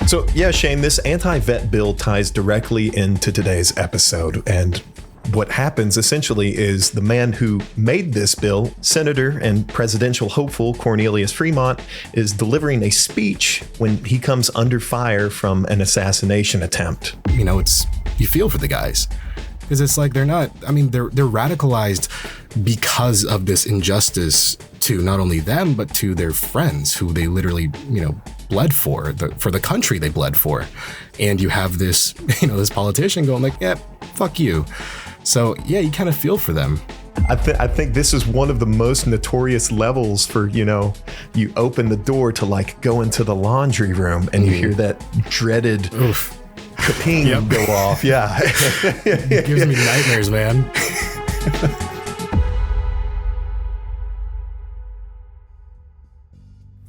So yeah, Shane, this anti-vet bill ties directly into today's episode. And what happens essentially is the man who made this bill, Senator and presidential hopeful Cornelius Fremont, is delivering a speech when he comes under fire from an assassination attempt. You know, you feel for the guys. Because it's like they're radicalized because of this injustice to not only them, but to their friends who they literally, bled for the country they bled for. And you have this, this politician going like, yeah, fuck you. So yeah, you kind of feel for them. I think this is one of the most notorious levels for, you open the door to like go into the laundry room and you hear that dreaded kaping go off. Yeah. It gives me nightmares, man.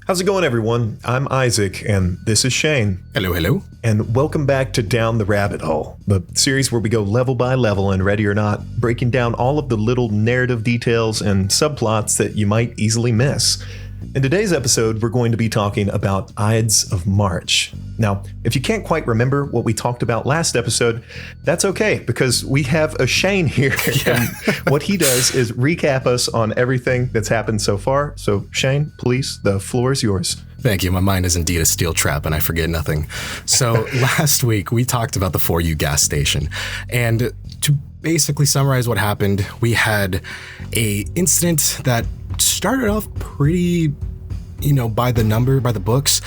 How's it going, everyone? I'm Isaac, and this is Shane. Hello. And welcome back to Down the Rabbit Hole, the series where we go level by level and Ready or Not, breaking down all of the little narrative details and subplots that you might easily miss. In today's episode, we're going to be talking about Ides of March. Now, if you can't quite remember what we talked about last episode, that's okay, because we have a Shane here. And what he does is recap us on everything that's happened so far. So Shane, please, the floor is yours. Thank you. My mind is indeed a steel trap and I forget nothing. So last week we talked about the 4U gas station, and to basically summarize what happened, we had a incident that started off pretty, by the books,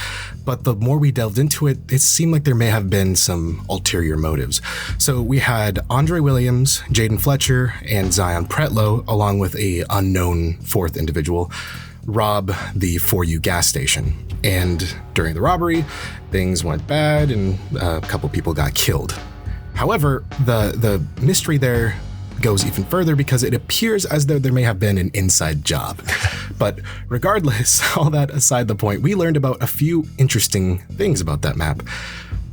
but the more we delved into it, it seemed like there may have been some ulterior motives. So we had Andre Williams, Jaden Fletcher, and Zion Pretlow, along with a unknown fourth individual, rob the 4U gas station. And during the robbery, things went bad and a couple people got killed. However, the mystery there goes even further because it appears as though there may have been an inside job. But regardless, all that aside the point, we learned about a few interesting things about that map.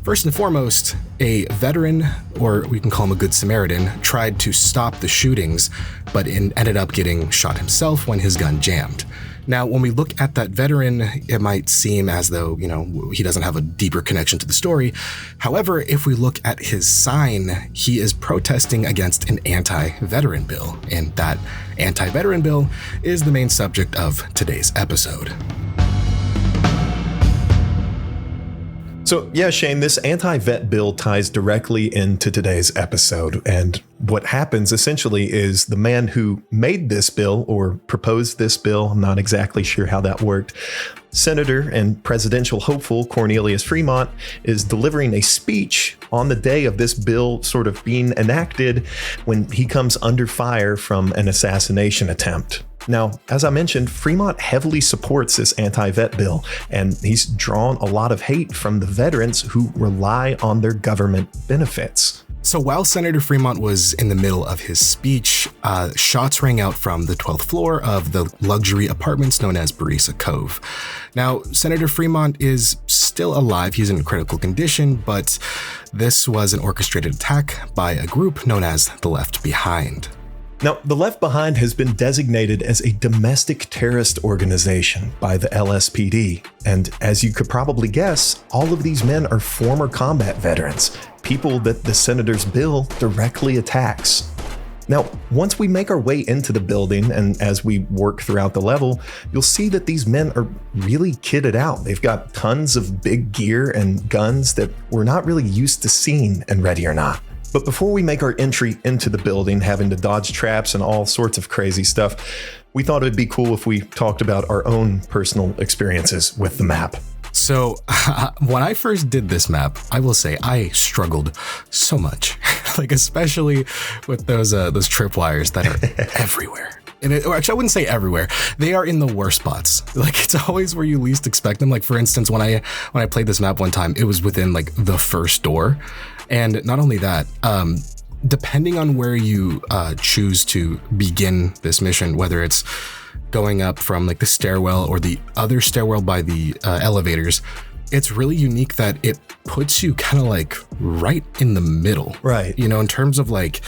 First and foremost, a veteran, or we can call him a good Samaritan, tried to stop the shootings, but ended up getting shot himself when his gun jammed. Now, when we look at that veteran, it might seem as though, he doesn't have a deeper connection to the story. However, if we look at his sign, he is protesting against an anti-veteran bill, and that anti-veteran bill is the main subject of today's episode. So yeah, Shane, this anti-vet bill ties directly into today's episode. And what happens essentially is the man who made this bill or proposed this bill, I'm not exactly sure how that worked, Senator and presidential hopeful Cornelius Fremont is delivering a speech on the day of this bill sort of being enacted when he comes under fire from an assassination attempt. Now, as I mentioned, Fremont heavily supports this anti-vet bill, and he's drawn a lot of hate from the veterans who rely on their government benefits. So while Senator Fremont was in the middle of his speech, shots rang out from the 12th floor of the luxury apartments known as Barisa Cove. Now, Senator Fremont is still alive. He's in critical condition, but this was an orchestrated attack by a group known as the Left Behind. Now, the Left Behind has been designated as a domestic terrorist organization by the LSPD. And as you could probably guess, all of these men are former combat veterans, people that the senator's bill directly attacks. Now, once we make our way into the building and as we work throughout the level, you'll see that these men are really kitted out. They've got tons of big gear and guns that we're not really used to seeing in Ready or Not. But before we make our entry into the building, having to dodge traps and all sorts of crazy stuff, we thought it'd be cool if we talked about our own personal experiences with the map. So when I first did this map, I will say I struggled so much, like especially with those tripwires that are everywhere. And actually, I wouldn't say everywhere. They are in the worst spots. Like it's always where you least expect them. Like for instance, when I played this map one time, it was within like the first door. And not only that, depending on where you choose to begin this mission, whether it's going up from like the stairwell or the other stairwell by the elevators, it's really unique that it puts you kind of like right in the middle. Right. In terms of like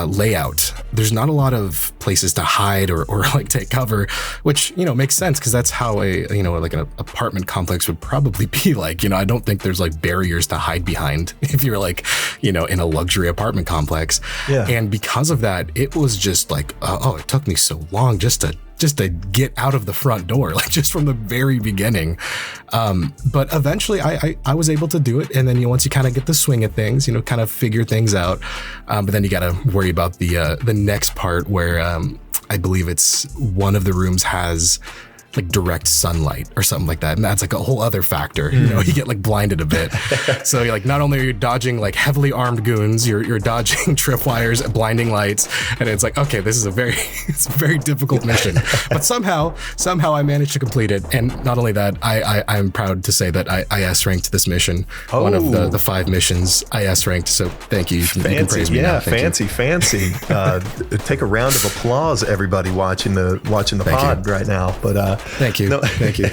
layout. There's not a lot of places to hide or like take cover, which, you know, makes sense because that's how like an apartment complex would probably be like. You know, I don't think there's like barriers to hide behind if you're like, you know, in a luxury apartment complex. Yeah. And because of that, it was just like, it took me so long just to get out of the front door, like just from the very beginning. But eventually I was able to do it. And then, you know, once you kind of get the swing of things, you know, kind of figure things out. But then you got to worry about the next part where I believe it's one of the rooms has like direct sunlight or something like that. And that's like a whole other factor. You know, you get like blinded a bit. So you're like, not only are you dodging like heavily armed goons, you're dodging tripwires, blinding lights. And it's like, okay, this is it's a very difficult mission. But somehow I managed to complete it. And not only that, I'm proud to say that I S ranked this mission. One of the 5 missions I S ranked. So thank you. Fancy, you can praise me now. Fancy. Take a round of applause, everybody watching the pod right now. But thank you. Thank you.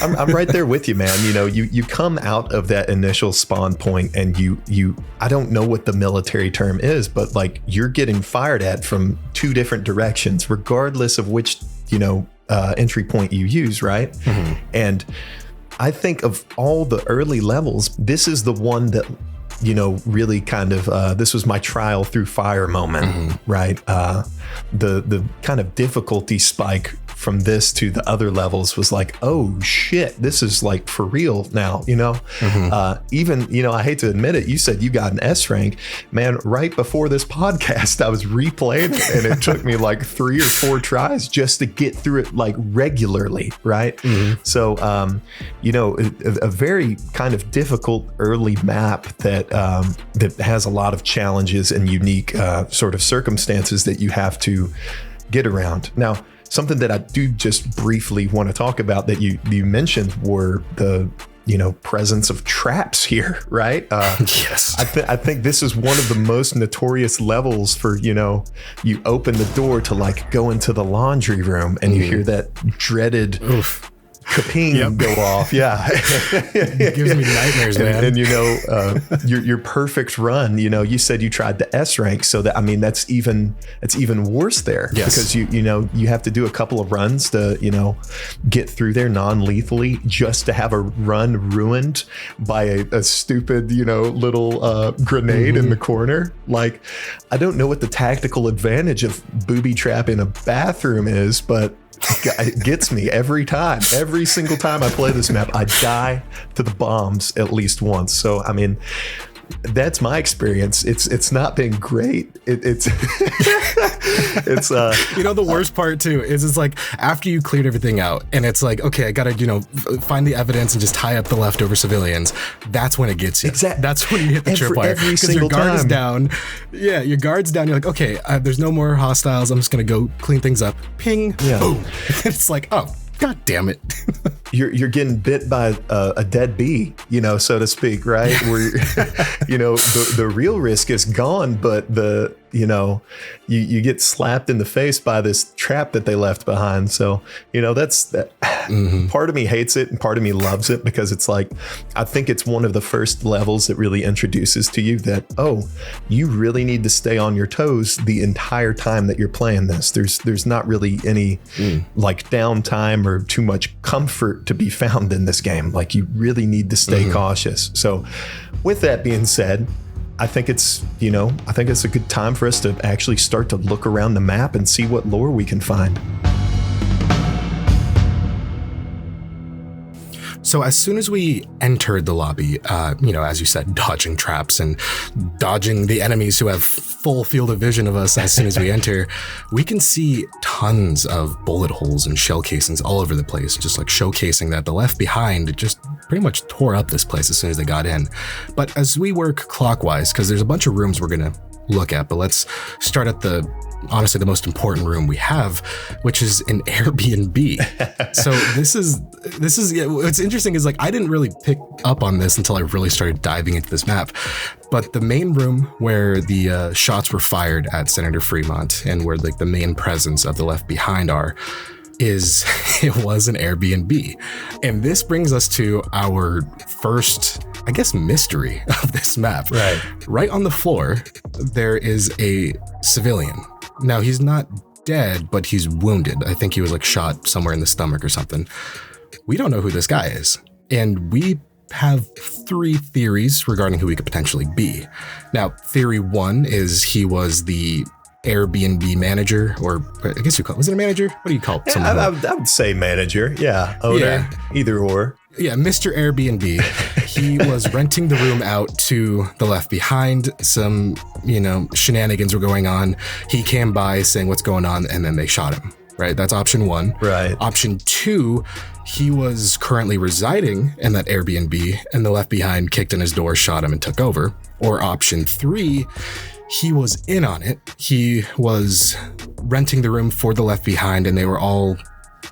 I'm right there with you, man. You know, you come out of that initial spawn point and you I don't know what the military term is, but like you're getting fired at from 2 different directions, regardless of which, you know, entry point you use, right? Mm-hmm. And I think of all the early levels, this is the one that, you know, really kind of, this was my trial through fire moment, mm-hmm. right? The kind of difficulty spike from this to the other levels was like, oh shit, this is like for real now, you know? Mm-hmm. Even, you know, I hate to admit it, you said you got an S rank. Man, right before this podcast, I was replaying it and it took me like 3 or 4 tries just to get through it like regularly, right? Mm-hmm. So, you know, a very kind of difficult early map that has a lot of challenges and unique sort of circumstances that you have to get around. Now, something that I do just briefly want to talk about that you mentioned were the, you know, presence of traps here, right? Yes. I think this is one of the most notorious levels for, you know, you open the door to like go into the laundry room and you hear that dreaded kaping go off. Yeah. It gives me nightmares, man. And you know, your perfect run, you know, you said you tried the S rank. So that, I mean, that's even worse there. Yes. Because you know, you have to do a couple of runs to, you know, get through there non-lethally just to have a run ruined by a stupid, you know, little grenade in the corner. Like, I don't know what the tactical advantage of booby trap in a bathroom is, but it gets me every time. Every single time I play this map, I die to the bombs at least once. So, I mean, that's my experience. It's not been great. It's you know, the worst part too is it's like after you cleared everything out and it's like, okay, I gotta, you know, find the evidence and just tie up the leftover civilians. That's when it gets you. Exactly. That's when you hit the tripwire because your guard is down. Yeah, your guard's down. You're like, okay, there's no more hostiles. I'm just gonna go clean things up. Ping. Yeah. Boom. It's like, oh, God damn it. You're getting bit by a dead bee, you know, so to speak, right? Where, you know, the real risk is gone, but you know, you get slapped in the face by this trap that they left behind. So, you know, that's mm-hmm. Part of me hates it and part of me loves it because it's like, I think it's one of the first levels that really introduces to you that, oh, you really need to stay on your toes the entire time that you're playing this. There's not really any like downtime or too much comfort to be found in this game. Like, you really need to stay cautious. So with that being said, I think it's a good time for us to actually start to look around the map and see what lore we can find. So as soon as we entered the lobby, you know, as you said, dodging traps and dodging the enemies who have full field of vision of us as soon as we enter, we can see tons of bullet holes and shell casings all over the place, just like showcasing that the Left Behind just pretty much tore up this place as soon as they got in. But as we work clockwise, because there's a bunch of rooms we're going to look at, but let's start at honestly the most important room we have, which is an Airbnb. So this is what's interesting is like I didn't really pick up on this until I really started diving into this map. But the main room where the shots were fired at Senator Fremont and where like the main presence of the Left Behind are is it was an Airbnb. And this brings us to our first, I guess, mystery of this map. Right on the floor, there is a civilian. Now, he's not dead, but he's wounded. I think he was like shot somewhere in the stomach or something. We don't know who this guy is. And we have 3 theories regarding who he could potentially be. Now, theory 1 is he was the Airbnb manager, or I guess you call it, was it a manager? What do you call it? I would say manager. Yeah. Owner, either or. Yeah, Mr. Airbnb. He was renting the room out to the Left Behind. Some, shenanigans were going on. He came by saying what's going on, and then they shot him. Right? That's option 1. Right. Option 2, he was currently residing in that Airbnb, and the Left Behind kicked in his door, shot him, and took over. Or option 3, he was in on it. He was renting the room for the Left Behind, and they were all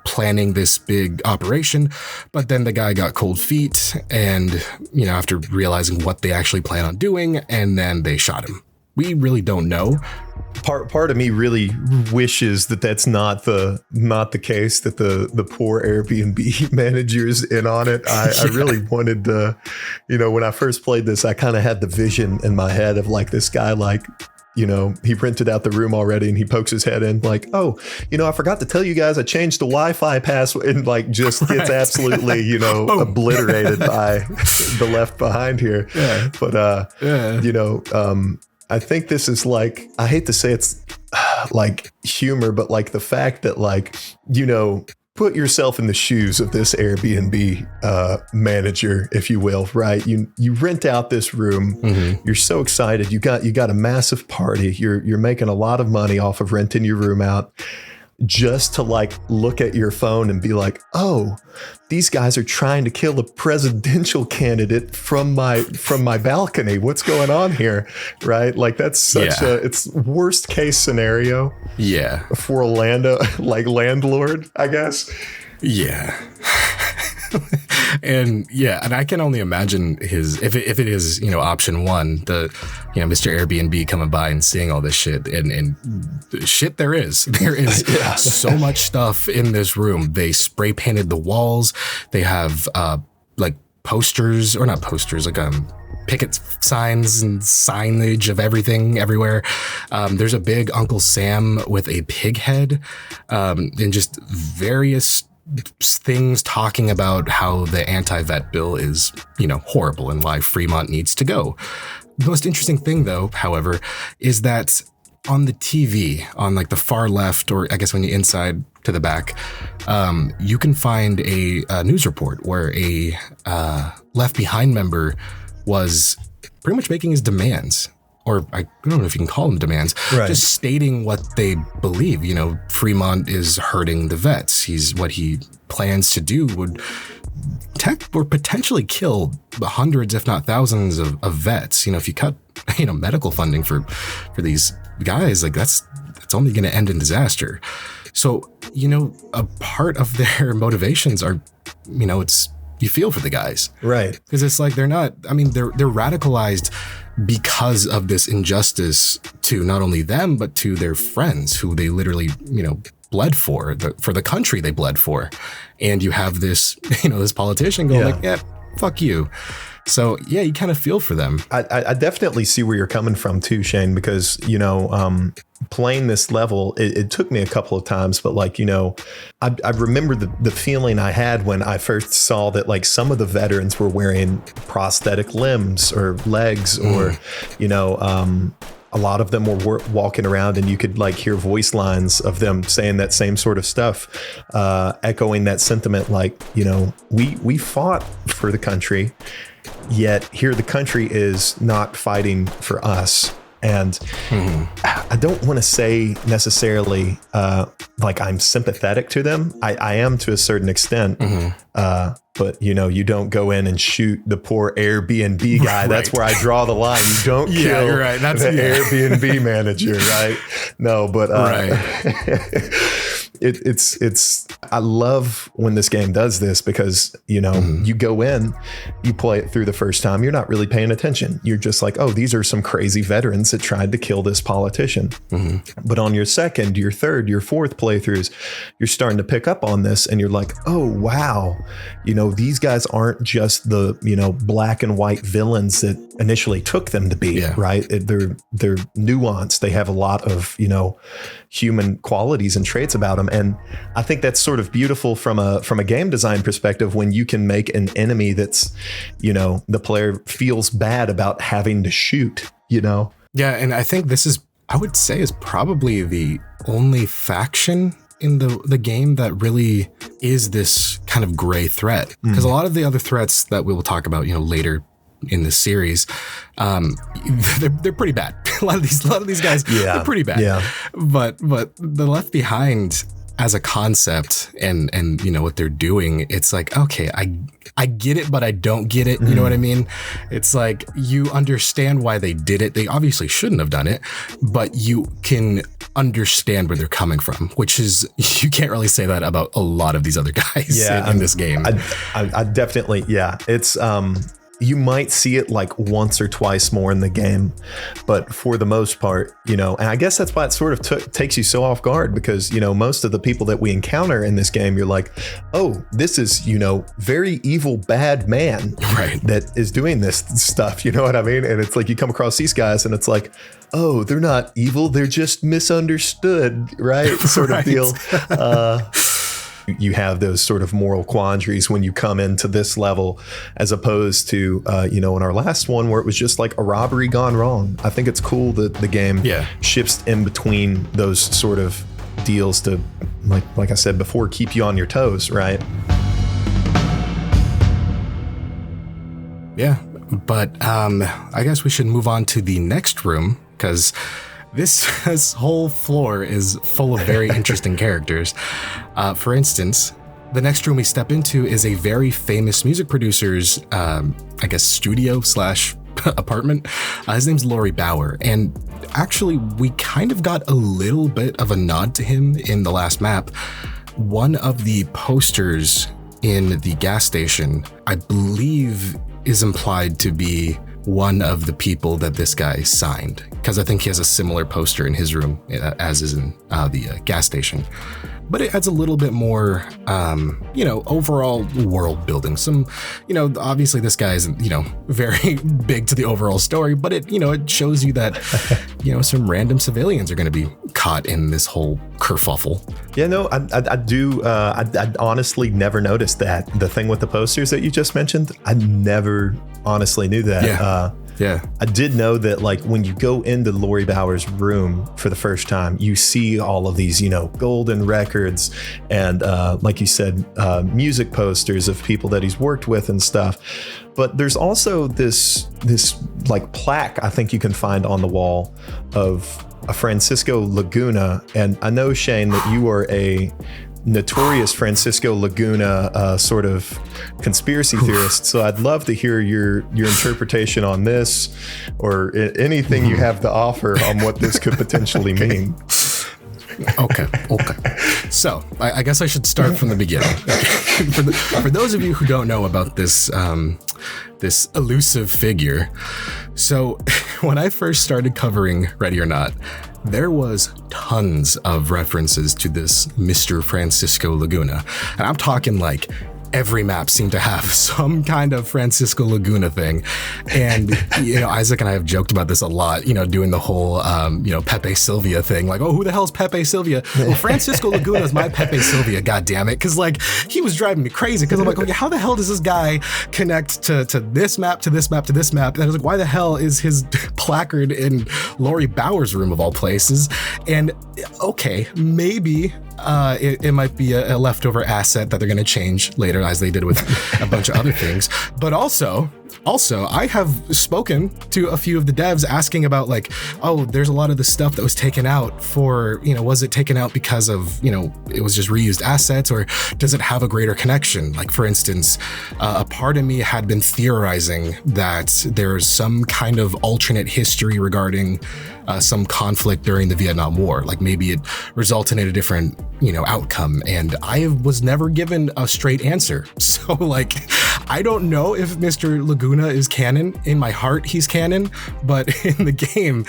planning this big operation. But then the guy got cold feet, and, after realizing what they actually plan on doing, and then they shot him. We really don't know. Part of me really wishes that that's not the case, that the poor Airbnb manager's in on it. I really wanted to, when I first played this, I kind of had the vision in my head of like this guy, like, he rented out the room already and he pokes his head in like, oh, I forgot to tell you guys, I changed the Wi-Fi password, and like just gets absolutely, obliterated by the Left Behind here. Yeah. But, I think this is like, I hate to say it's like humor, but like the fact that like, put yourself in the shoes of this Airbnb manager, if you will, right? You rent out this room. Mm-hmm. You're so excited. You got a massive party. You're making a lot of money off of renting your room out, just to like look at your phone and be like, oh, these guys are trying to kill a presidential candidate from my balcony. What's going on here? Right? Like that's such it's worst case scenario. Yeah. For a landlord, I guess. Yeah. And I can only imagine if it is, option 1, the, Mr. Airbnb coming by and seeing all this shit and shit there is so much stuff in this room. They spray painted the walls. They have, like posters, or not posters, like, picket signs and signage of everything everywhere. There's a big Uncle Sam with a pig head, and just various things talking about how the anti-vet bill is, horrible and why Fremont needs to go. The most interesting thing, though, however, is that on the TV, on like the far left, or I guess when you're inside to the back, you can find a news report where a Left Behind member was pretty much making his demands. Or I don't know if you can call them demands, right. Just stating what they believe. Fremont is hurting the vets. What he plans to do would potentially kill hundreds, if not thousands of vets. If you cut, medical funding for these guys, like that's only going to end in disaster. So, a part of their motivations are, you feel for the guys. Right. Because it's like they're radicalized because of this injustice to not only them, but to their friends who they literally, bled for the country they bled for. And you have this, this politician going like, yeah, fuck you. So, yeah, you kind of feel for them. I definitely see where you're coming from, too, Shane, because, playing this level, it took me a couple of times. But like, I remember the feeling I had when I first saw that like some of the veterans were wearing prosthetic limbs or legs or, a lot of them were walking around and you could like hear voice lines of them saying that same sort of stuff, echoing that sentiment. Like, we fought for the country, yet here the country is not fighting for us. And I don't want to say necessarily like I'm sympathetic to them. I am to a certain extent. But, you don't go in and shoot the poor Airbnb guy. Right. That's where I draw the line. You don't kill you're right. That's the Airbnb manager, right? No, but I love when this game does this because, you know, you go in, you play it through the first time, you're not really paying attention. You're just like, oh, these are some crazy veterans that tried to kill this politician. But on your second, your third, your fourth playthroughs, you're starting to pick up on this and you're like, oh, wow. You know, these guys aren't just the, you know, black and white villains that initially took them to be, right? They're nuanced. They have a lot of, you know, human qualities and traits about them. And I think that's sort of beautiful from a game design perspective when you can make an enemy that's, you know, the player feels bad about having to shoot, you know? Yeah. And I think this is, I would say, is probably the only faction in the game that really is this kind of gray threat. Because a lot of the other threats that we will talk about, you know, later in the series, they're pretty bad. a lot of these guys, they're pretty bad. Yeah. But the Left Behind as a concept and you know what they're doing, it's like, okay, I get it, but I don't get it. You know what I mean? It's like you understand why they did it. They obviously shouldn't have done it, but you can understand where they're coming from, which is, you can't really say that about a lot of these other guys in this game. I definitely, it's, you might see it like once or twice more in the game, but for the most part, you know, and I guess that's why it sort of takes you so off guard because, you know, most of the people that we encounter in this game, you're like, oh, this is, you know, very evil, bad man that is doing this stuff. You know what I mean? And it's like, you come across these guys and it's like, oh, they're not evil. They're just misunderstood, right? Sort of deal. You have those sort of moral quandaries when you come into this level, as opposed to, you know, in our last one where it was just like a robbery gone wrong. I think it's cool that the game shifts in between those sort of deals to, like I said before, keep you on your toes, right? Yeah, but I guess we should move on to the next room because this whole floor is full of very interesting characters. For instance, the next room we step into is a very famous music producer's, I guess, studio / apartment. His name's Laurie Bauer. And actually, we kind of got a little bit of a nod to him in the last map. One of the posters in the gas station, I believe, is implied to be one of the people that this guy signed, because I think he has a similar poster in his room as is in the gas station. But it adds a little bit more, you know, overall world building. Some, you know, obviously this guy isn't, you know, very big to the overall story, but it, you know, it shows you that, you know, some random civilians are going to be caught in this whole kerfuffle. Yeah, no, I do. I honestly never noticed that. The thing with the posters that you just mentioned, I never honestly knew that. Yeah. I did know that, like, when you go into Laurie Bauer's room for the first time, you see all of these, you know, golden records and, like you said, music posters of people that he's worked with and stuff. But there's also this like plaque I think you can find on the wall of a Francisco Laguna. And I know, Shane, that you are a notorious Francisco Laguna sort of conspiracy theorist, so I'd love to hear your interpretation on this, or anything you have to offer on what this could potentially mean. Okay. So I guess I should start from the beginning. For those of you who don't know about this this elusive figure, so when I first started covering Ready or Not, there was tons of references to this Mr. Francisco Laguna. And I'm talking like every map seemed to have some kind of Francisco Laguna thing. And, you know, Isaac and I have joked about this a lot, you know, doing the whole, you know, Pepe Silvia thing. Like, oh, who the hell's Pepe Silvia? Well, Francisco Laguna is my Pepe Silvia, goddammit. Because, like, he was driving me crazy. Because I'm like, okay, how the hell does this guy connect to this map, to this map, to this map? And I was like, why the hell is his placard in Laurie Bauer's room of all places? And, okay, maybe it might be a leftover asset that they're going to change later, as they did with a bunch of other things. But also, Also, I have spoken to a few of the devs asking about like, oh, there's a lot of the stuff that was taken out for, was it taken out because of, it was just reused assets, or does it have a greater connection? Like, for instance, a part of me had been theorizing that there's some kind of alternate history regarding some conflict during the Vietnam War. Like maybe it resulted in a different, outcome. And I was never given a straight answer. So like, I don't know if Mr. Laguna is canon. In my heart, he's canon, but in the game,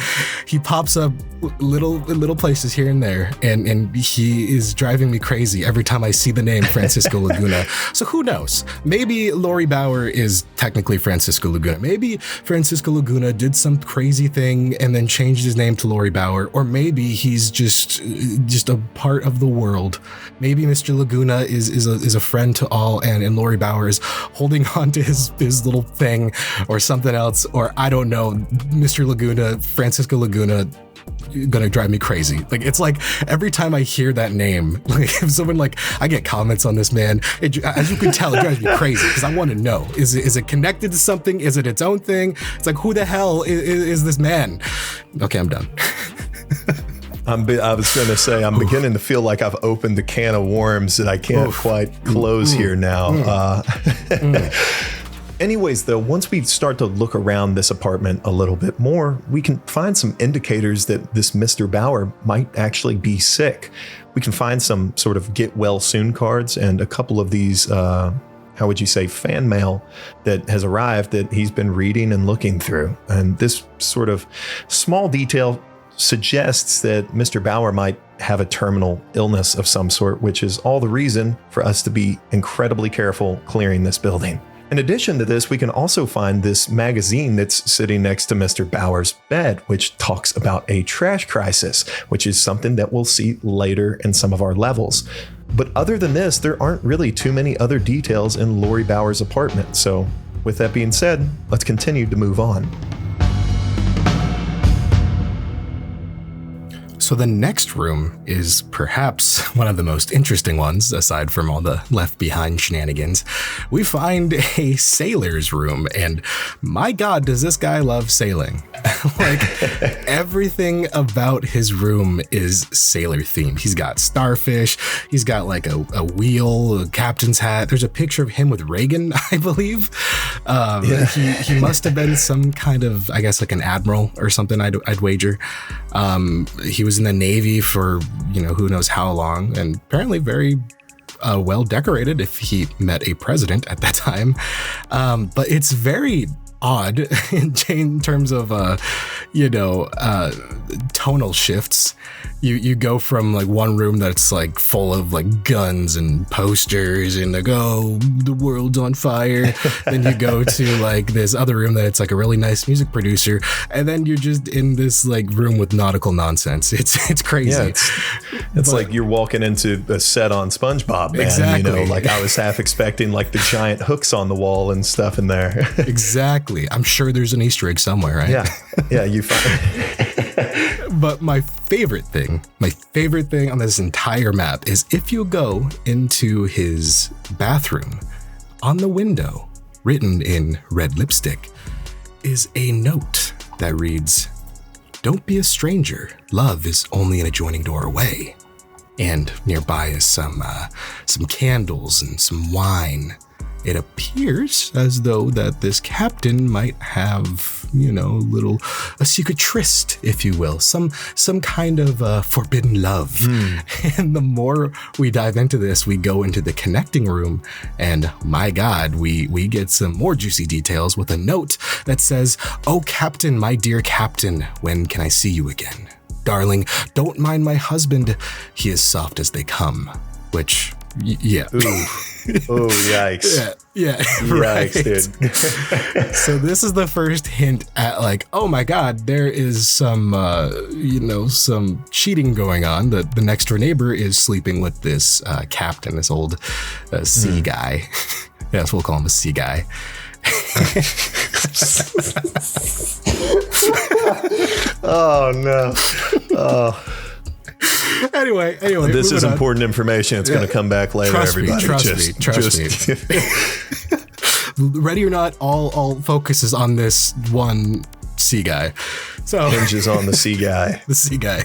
he pops up little places here and there, and he is driving me crazy every time I see the name Francisco Laguna. So who knows? Maybe Lori Bauer is technically Francisco Laguna. Maybe Francisco Laguna did some crazy thing and then changed his name to Lori Bauer, or maybe he's just a part of the world. Maybe Mr. Laguna is a friend to all, and Lori Bauer is holding on to his little thing or something else, or I don't know. Mr. Laguna, Francisco Laguna, gonna drive me crazy. Like, it's like every time I hear that name, like if someone like, I get comments on this, man, as you can tell, it drives me crazy because I want to know, is it connected to something? Is it its own thing? It's like, who the hell is this man? Okay, I'm done. I was going to say, I'm beginning to feel like I've opened a can of worms that I can't quite close here now. Anyways, though, once we start to look around this apartment a little bit more, we can find some indicators that this Mr. Bauer might actually be sick. We can find some sort of get well soon cards and a couple of these, how would you say, fan mail that has arrived that he's been reading and looking through. And this sort of small detail suggests that Mr. Bauer might have a terminal illness of some sort, which is all the reason for us to be incredibly careful clearing this building. In addition to this, we can also find this magazine that's sitting next to Mr. Bauer's bed, which talks about a trash crisis, which is something that we'll see later in some of our levels. But other than this, there aren't really too many other details in Lori Bauer's apartment. So with that being said, let's continue to move on. So the next room is perhaps one of the most interesting ones, aside from all the left behind shenanigans. We find a sailor's room, and my God, does this guy love sailing. Like, everything about his room is sailor themed. He's got starfish, he's got like a wheel, a captain's hat. There's a picture of him with Reagan, I believe. He must have been some kind of, I guess, like an admiral or something, I'd wager. He was in the Navy for, who knows how long, and apparently very well decorated if he met a president at that time. But it's very odd in terms of, tonal shifts. You go from like one room that's like full of like guns and posters and like, oh, the world's on fire. Then you go to like this other room that it's like a really nice music producer. And then you're just in this like room with nautical nonsense. It's crazy. Yeah, it's like you're walking into a set on SpongeBob, man. Exactly. Like I was half expecting like the giant hooks on the wall and stuff in there. Exactly. I'm sure there's an Easter egg somewhere, right? Yeah, you find. But my favorite thing on this entire map is if you go into his bathroom, on the window, written in red lipstick, is a note that reads, "Don't be a stranger. Love is only an adjoining door away." And nearby is some candles and some wine. It appears as though that this captain might have, a secret tryst, if you will, some kind of forbidden love. And the more we dive into this, we go into the connecting room, and my God, we get some more juicy details with a note that says, "Oh, Captain, my dear Captain, when can I see you again? Darling, don't mind my husband. He is soft as they come." Which, yeah. Ooh. Oh, yikes. Yeah. Yikes, right. dude. So this is the first hint at like, oh my God, there is some, some cheating going on. The next door neighbor is sleeping with this captain, this old sea guy. Yes, we'll call him a sea guy. Oh, no. Oh. Anyway. This is important information. It's going to come back later, Trust everybody. Me. ready or not, all focus is on this one sea guy. So hinges on the sea guy. The sea guy.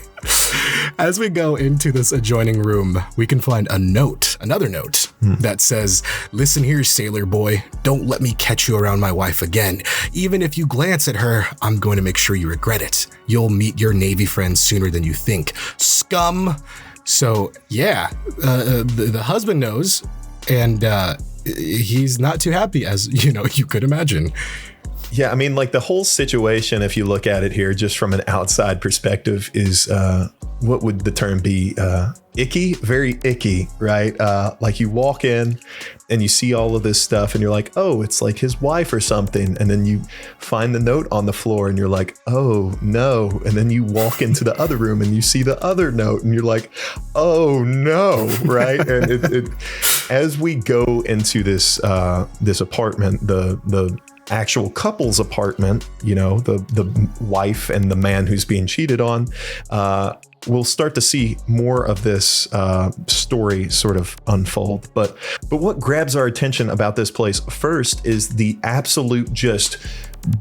As we go into this adjoining room, we can find another note that says, "Listen here, sailor boy, don't let me catch you around my wife again. Even if you glance at her, I'm going to make sure you regret it. You'll meet your Navy friends sooner than you think. Scum." So yeah, the husband knows, and he's not too happy, as you could imagine. Yeah, I mean, like the whole situation, if you look at it here just from an outside perspective, is what would the term be? Icky, very icky, right? Like you walk in and you see all of this stuff and you're like, oh, it's like his wife or something. And then you find the note on the floor and you're like, oh no. And then you walk into the other room and you see the other note and you're like, oh no, right? And as we go into this apartment, the actual couple's apartment, the wife and the man who's being cheated on, we'll start to see more of this story sort of unfold. But what grabs our attention about this place first is the absolute just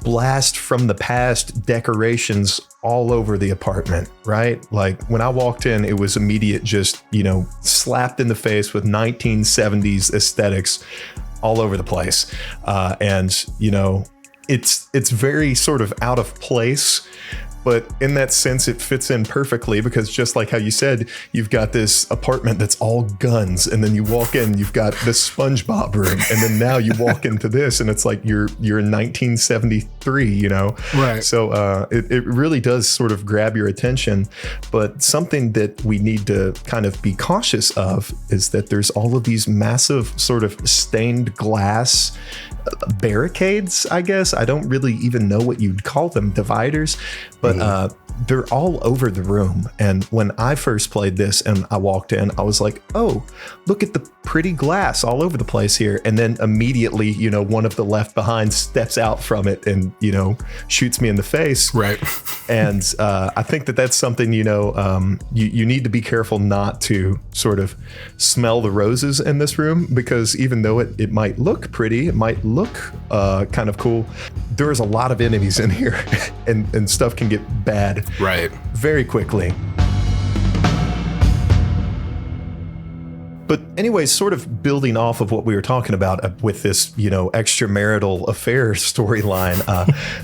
blast from the past decorations all over the apartment, right? Like when I walked in, it was immediate, just, slapped in the face with 1970s aesthetics all over the place. And it's very sort of out of place, but in that sense, it fits in perfectly because just like how you said, you've got this apartment that's all guns, and then you walk in, you've got this SpongeBob room, and then now you walk into this, and it's like you're in 1973, Right. So it really does sort of grab your attention. But something that we need to kind of be cautious of is that there's all of these massive sort of stained glass barricades, I guess. I don't really even know what you'd call them, dividers, but they're all over the room. And when I first played this and I walked in, I was like, oh, look at the pretty glass all over the place here. And then immediately, one of the left behind steps out from it and, shoots me in the face. Right. And I think that's something, you need to be careful not to sort of smell the roses in this room, because even though it might look pretty, it might look kind of cool, there's a lot of enemies in here and stuff can get bad right very quickly. But anyways, sort of building off of what we were talking about with this, extramarital affair storyline,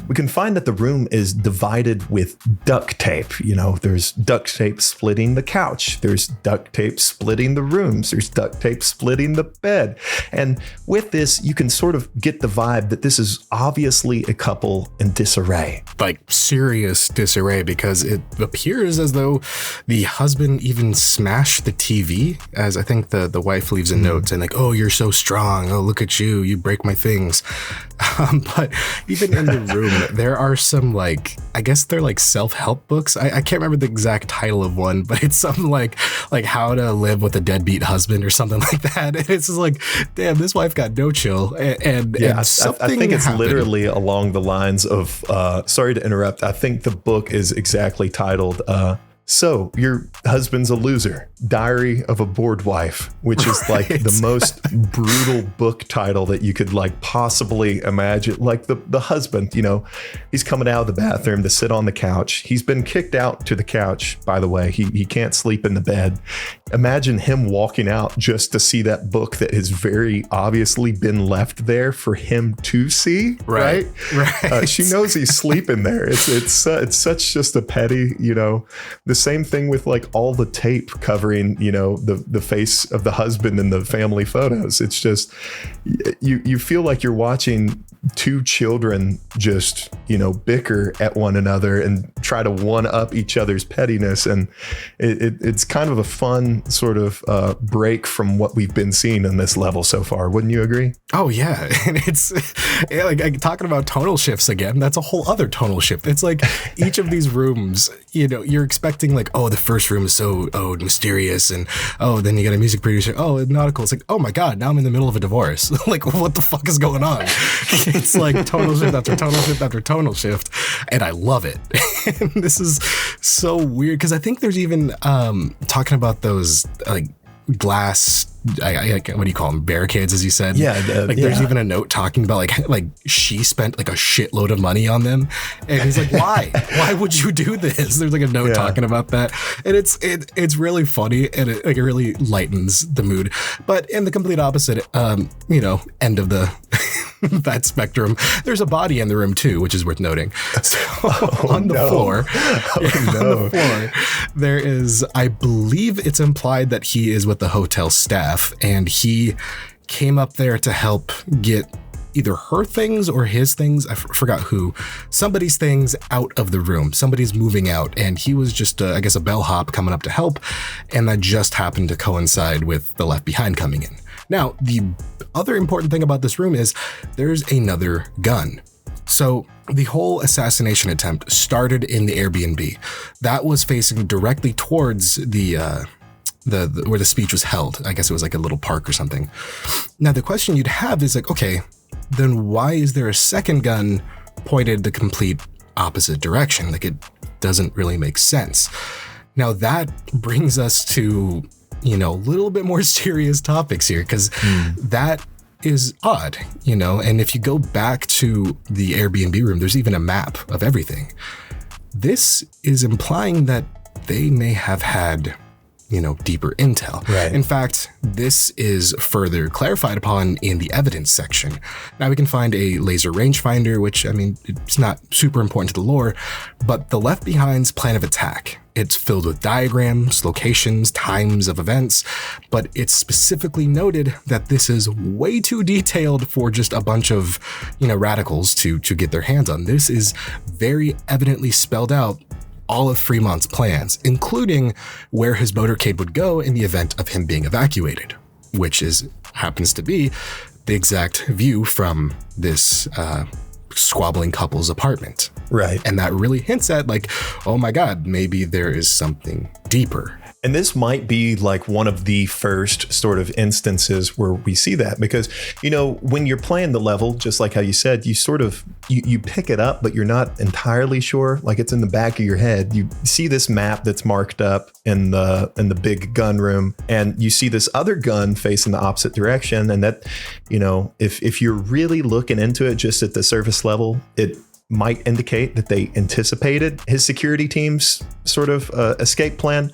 we can find that the room is divided with duct tape. There's duct tape splitting the couch. There's duct tape splitting the rooms. There's duct tape splitting the bed. And with this, you can sort of get the vibe that this is obviously a couple in disarray. Like serious disarray, because it appears as though the husband even smashed the TV, as I think the wife leaves a note saying like, oh, you're so strong. Oh, look at you. You break my things. But even in the room, there are some I guess they're like self-help books. I can't remember the exact title of one, but it's something like how to live with a deadbeat husband or something like that. And it's just like, damn, this wife got no chill. And I think it's literally along the lines of, sorry to interrupt. I think the book is exactly titled, So Your Husband's a Loser, Diary of a Bored Wife, which is like the most brutal book title that you could possibly imagine. Like the husband, he's coming out of the bathroom to sit on the couch. He's been kicked out to the couch, by the way. He can't sleep in the bed. Imagine him walking out just to see that book that has very obviously been left there for him to see. Right. She knows he's sleeping there. It's such just a petty, the same thing with all the tape covering, the face of the husband in the family photos. It's just, you feel like you're watching two children just, bicker at one another and try to one up each other's pettiness. And it's kind of a fun sort of break from what we've been seeing on this level so far. Wouldn't you agree? Oh yeah. And it's talking about tonal shifts again. That's a whole other tonal shift. It's like each of these rooms, you're expecting the first room is so mysterious, and then you got a music producer, nautical. It's like, oh my god, now I'm in the middle of a divorce. What the fuck is going on? It's like tonal shift after tonal shift after tonal shift, and I love it. And this is so weird because I think there's even talking about those glass what do you call them? Barricades, as you said. Yeah. There's even a note talking about like she spent like a shitload of money on them. And he's like, why? Why would you do this? There's like a note talking about that. And it's really funny, and it really lightens the mood. But in the complete opposite, end of the that spectrum, there's a body in the room too, which is worth noting. So on the floor, there is, I believe it's implied that he is with the hotel staff, and he came up there to help get either her things or his things, I forgot who, somebody's things out of the room. Somebody's moving out, and he was just, I guess, a bellhop coming up to help, and that just happened to coincide with the Left Behind coming in. Now, the other important thing about this room is there's another gun. So the whole assassination attempt started in the Airbnb. That was facing directly towards the where the speech was held. I guess it was like a little park or something. Now, the question you'd have is like, okay, then why is there a second gun pointed the complete opposite direction? Like, it doesn't really make sense. Now, that brings us to, a little bit more serious topics here, because that is odd, and if you go back to the Airbnb room, there's even a map of everything. This is implying that they may have had, deeper intel. Right. In fact, this is further clarified upon in the evidence section. Now we can find a laser rangefinder, which, it's not super important to the lore, but the Left Behind's plan of attack, it's filled with diagrams, locations, times of events, but it's specifically noted that this is way too detailed for just a bunch of, radicals to get their hands on. This is very evidently spelled out, all of Fremont's plans, including where his motorcade would go in the event of him being evacuated, which happens to be the exact view from this squabbling couple's apartment. Right. And that really hints at like, oh my God, maybe there is something deeper. And this might be like one of the first sort of instances where we see that, because, when you're playing the level, just like how you said, you sort of, you pick it up, but you're not entirely sure. Like, it's in the back of your head. You see this map that's marked up in the big gun room, and you see this other gun facing the opposite direction. And that, if you're really looking into it just at the surface level, it might indicate that they anticipated his security team's sort of escape plan.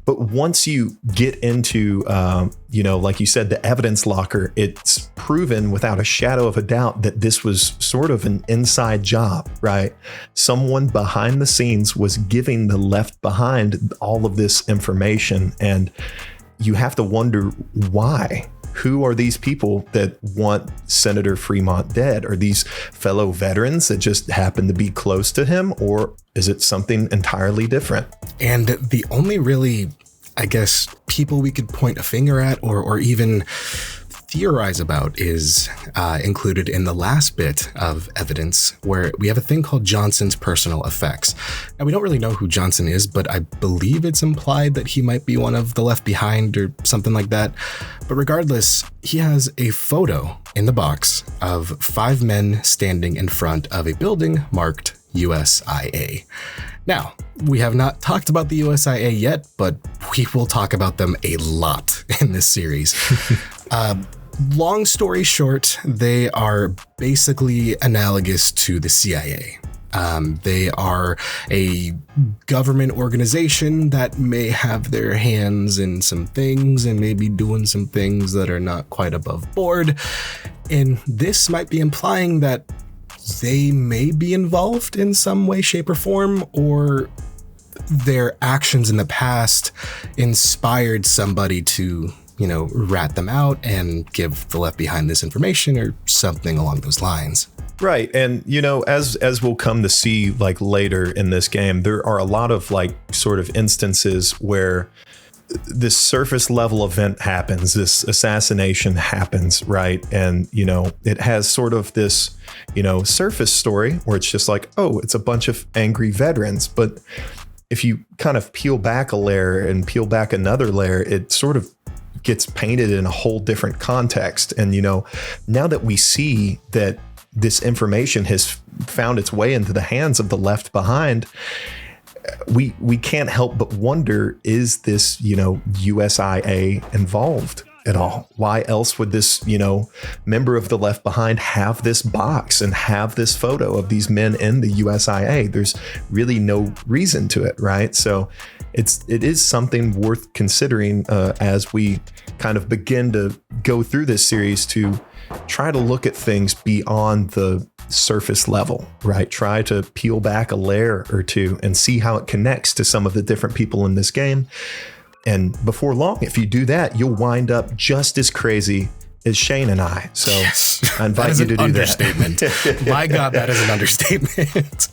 But once you get into, like you said, the evidence locker, it's proven without a shadow of a doubt that this was sort of an inside job, right? Someone behind the scenes was giving the Left Behind all of this information. And you have to wonder why. Who are these people that want Senator Fremont dead? Are these fellow veterans that just happen to be close to him, or is it something entirely different? And the only really, I guess, people we could point a finger at or even theorize about is included in the last bit of evidence, where we have a thing called Johnson's personal effects. Now, we don't really know who Johnson is, but I believe it's implied that he might be one of the Left Behind or something like that. But regardless, he has a photo in the box of 5 men standing in front of a building marked USIA. Now, we have not talked about the USIA yet, but we will talk about them a lot in this series. Long story short, they are basically analogous to the CIA. They are a government organization that may have their hands in some things and maybe doing some things that are not quite above board. And this might be implying that they may be involved in some way, shape, or form, or their actions in the past inspired somebody to, rat them out and give the Left Behind this information or something along those lines. Right. And, as we'll come to see like later in this game, there are a lot of like sort of instances where this surface level event happens, this assassination happens, right? And, it has sort of this, surface story where it's just like, oh, it's a bunch of angry veterans. But if you kind of peel back a layer and peel back another layer, it sort of gets painted in a whole different context. And, now that we see that this information has found its way into the hands of the Left Behind, we can't help but wonder, is this, USIA involved at all? Why else would this, member of the Left Behind have this box and have this photo of these men in the USIA? There's really no reason to it, right? So it is something worth considering as we kind of begin to go through this series to try to look at things beyond the surface level, right? Try to peel back a layer or two and see how it connects to some of the different people in this game. And before long, if you do that, you'll wind up just as crazy as Shane and I. So yes. I invite you to do understatement. that. My God, that is an understatement.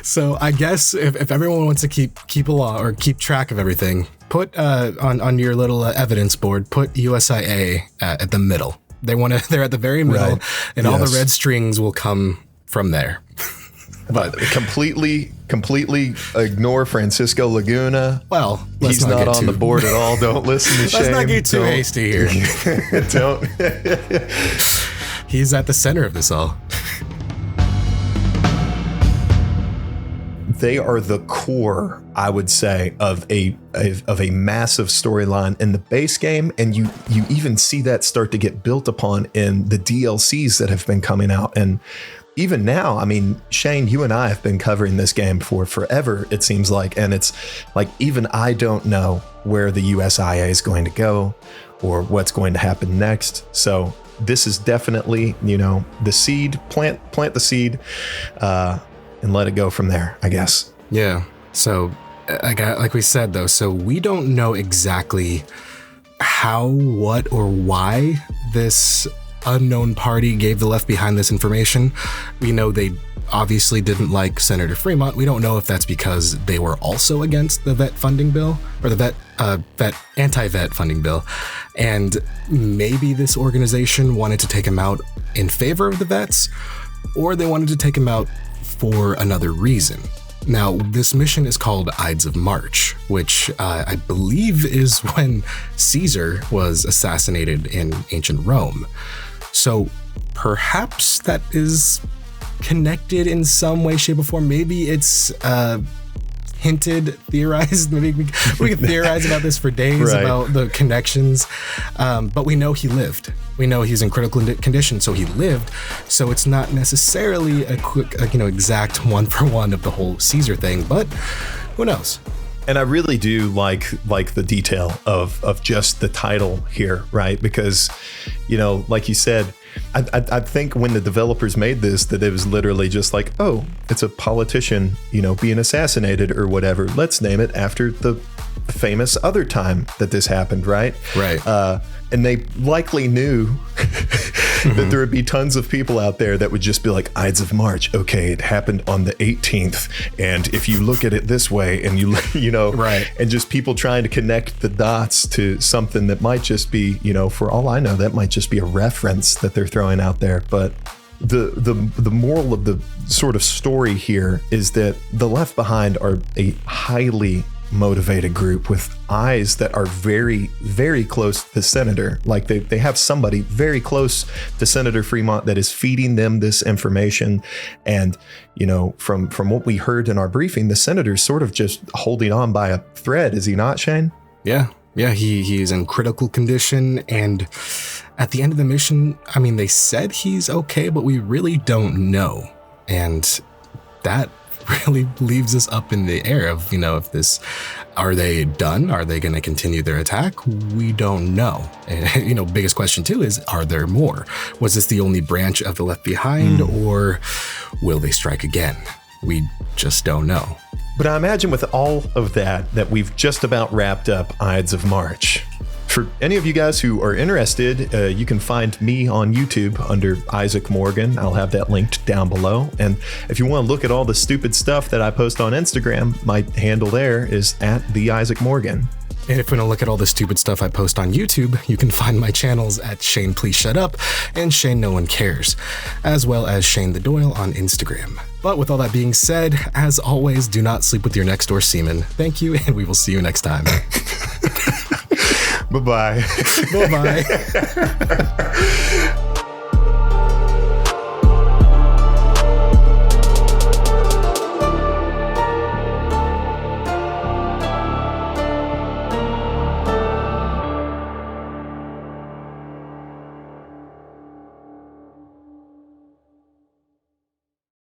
So I guess if everyone wants to keep along or keep track of everything, put on your little evidence board, put USIA at the middle. They're at the very middle, right. And all the red strings will come from there. But completely ignore Francisco Laguna. Well, he's not on the board at all. Don't listen to Shane. Let's not get too hasty here. Don't. He's at the center of this all. They are the core, I would say, of a massive storyline in the base game, and you even see that start to get built upon in the DLCs that have been coming out. And even now, I mean, Shane, you and I have been covering this game for forever, it seems like, and it's like even I don't know where the USIA is going to go or what's going to happen next. So this is definitely, the seed. Plant the seed. And let it go from there, I guess. Yeah. So, like we said, though, so we don't know exactly how, what, or why this unknown party gave the Left Behind this information. We know they obviously didn't like Senator Fremont. We don't know if that's because they were also against the vet funding bill or the anti-vet funding bill. And maybe this organization wanted to take him out in favor of the vets, or they wanted to take him out for another reason. Now, this mission is called Ides of March, which I believe is when Caesar was assassinated in ancient Rome. So perhaps that is connected in some way, shape, or form. Maybe it's theorized. Maybe we could theorize about this for days, right, about the connections. But we know he lived. We know he's in critical condition, so he lived. So it's not necessarily a quick, exact 1-for-1 of the whole Caesar thing, but who knows? And I really do like the detail of just the title here, right? Because, like you said, I think when the developers made this, that it was literally just like, oh, it's a politician, being assassinated or whatever. Let's name it after the famous other time that this happened, right? Right. And they likely knew that there would be tons of people out there that would just be like, Ides of March. Okay, it happened on the 18th. And if you look at it this way and right, and just people trying to connect the dots to something that might just be, for all I know, that might just be a reference that they're throwing out there. But the moral of the sort of story here is that the Left Behind are a highly motivated group with eyes that are very, very close to the senator. Like they have somebody very close to Senator Fremont that is feeding them this information. And, from what we heard in our briefing, the senator's sort of just holding on by a thread, is he not, Shane? Yeah. Yeah, he's in critical condition, and at the end of the mission, I mean, they said he's okay, but we really don't know. And that really leaves us up in the air of, if this, are they done? Are they going to continue their attack? We don't know. And, biggest question too is, are there more? Was this the only branch of the Left Behind, or will they strike again? We just don't know. But I imagine with all of that we've just about wrapped up Ides of March. For any of you guys who are interested, you can find me on YouTube under Isaac Morgan. I'll have that linked down below. And if you want to look at all the stupid stuff that I post on Instagram, my handle there is @TheIsaacMorgan. And if you want to look at all the stupid stuff I post on YouTube, you can find my channels at Shane Please Shut Up and Shane No One Cares, as well as Shane the Doyle on Instagram. But with all that being said, as always, do not sleep with your next door seaman. Thank you, and we will see you next time. Bye-bye. Bye-bye.